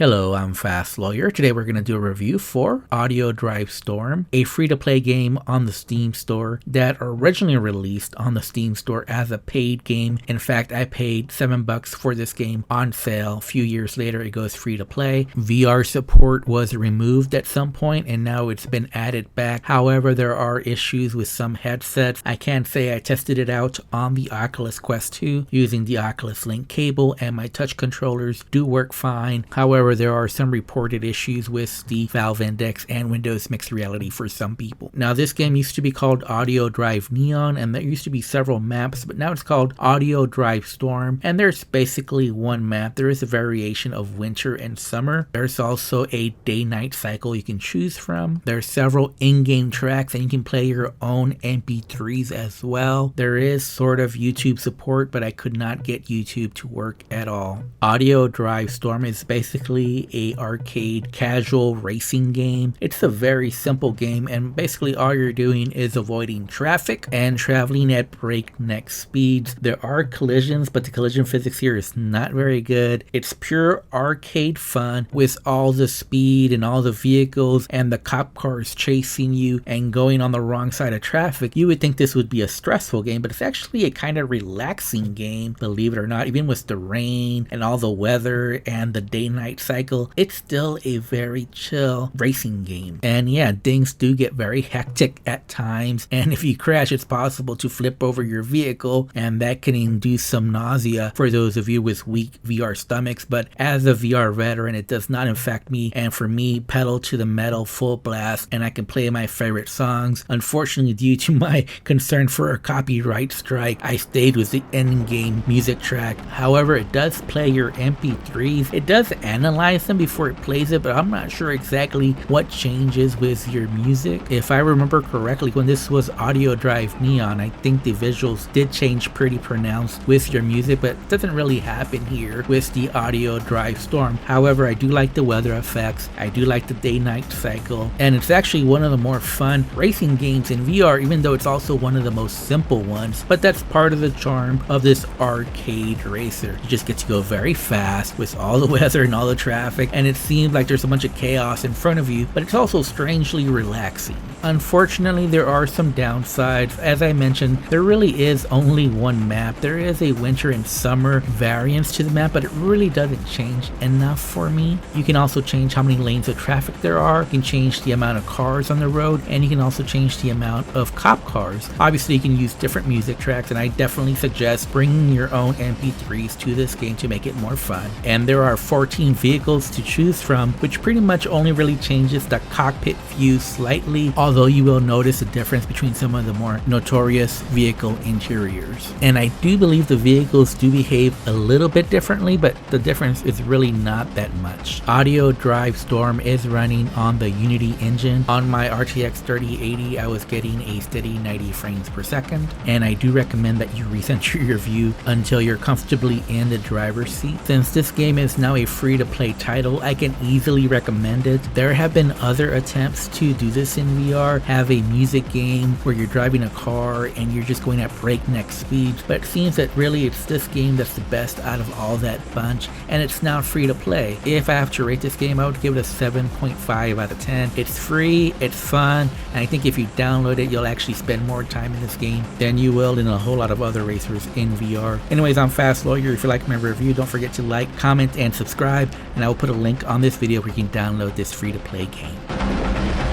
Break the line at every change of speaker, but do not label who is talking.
Hello, I'm Fast Lawyer. Today we're going to do a review for Audio Drive Storm, a free-to-play game on the Steam store that originally released on the Steam store as a paid game. In fact, I paid $7 for this game on sale. A few years later, it goes free-to-play. VR support was removed at some point, and now it's been added back. However, there are issues with some headsets. I can say I tested it out on the Oculus Quest 2 using the Oculus Link cable, and my touch controllers do work fine. However, there are some reported issues with the Valve Index and Windows Mixed Reality for some people. Now, this game used to be called Audio Drive Neon, and there used to be several maps, but now it's called Audio Drive Storm, and there's basically one map. There is a variation of winter and summer. There's also a day-night cycle you can choose from. There's several in-game tracks, and you can play your own MP3s as well. There is sort of YouTube support, but I could not get YouTube to work at all. Audio Drive Storm is basically a arcade casual racing game. It's a very simple game, and basically all you're doing is avoiding traffic and traveling at breakneck speeds. There are collisions, but the collision physics here is not very good. It's pure arcade fun with all the speed and all the vehicles and the cop cars chasing you and going on the wrong side of traffic. You would think this would be a stressful game, but it's actually a kind of relaxing game, believe it or not. Even with the rain and all the weather and the day-night cycle, it's still a very chill racing game. And yeah, things do get very hectic at times, and if you crash, it's possible to flip over your vehicle, and that can induce some nausea for those of you with weak VR stomachs. But as a VR veteran, it does not affect me, and for me, pedal to the metal full blast, and I can play my favorite songs. Unfortunately, due to my concern for a copyright strike, I stayed with the in-game music track. However, it does play your MP3s. It does analyze them before it plays it, but I'm not sure exactly what changes with your music. If I remember correctly, when this was Audio Drive Neon, I think the visuals did change pretty pronounced with your music, but it doesn't really happen here with the Audio Drive Storm. However, I do like the weather effects, I do like the day-night cycle, and it's actually one of the more fun racing games in VR, even though it's also one of the most simple ones. But that's part of the charm of this arcade racer. You just get to go very fast with all the weather and all the traffic, and it seems like there's a bunch of chaos in front of you, but it's also strangely relaxing. Unfortunately, there are some downsides. As I mentioned, there really is only one map. There is a winter and summer variance to the map, but it really doesn't change enough for me. You can also change how many lanes of traffic there are. You can change the amount of cars on the road, and you can also change the amount of cop cars. Obviously, you can use different music tracks, and I definitely suggest bringing your own MP3s to this game to make it more fun. And there are 14 vehicles to choose from, which pretty much only really changes the cockpit view slightly, although you will notice a difference between some of the more notorious vehicle interiors. And I do believe the vehicles do behave a little bit differently, but the difference is really not that much. Audio Drive Storm is running on the Unity engine. On my RTX 3080, I was getting a steady 90 frames per second, and I do recommend that you recenter your view until you're comfortably in the driver's seat. Since this game is now a free-to-play title, I can easily recommend it. There have been other attempts to do this in VR, have a music game where you're driving a car and you're just going at breakneck speeds, but it seems that really it's this game that's the best out of all that bunch, and it's now free to play. If I have to rate this game, I would give it a 7.5 out of 10. It's free, it's fun, and I think if you download it, you'll actually spend more time in this game than you will in a whole lot of other racers in VR. Anyways, I'm Fast Lawyer. If you like my review, don't forget to like, comment, and subscribe, and I will put a link on this video where you can download this free-to-play game.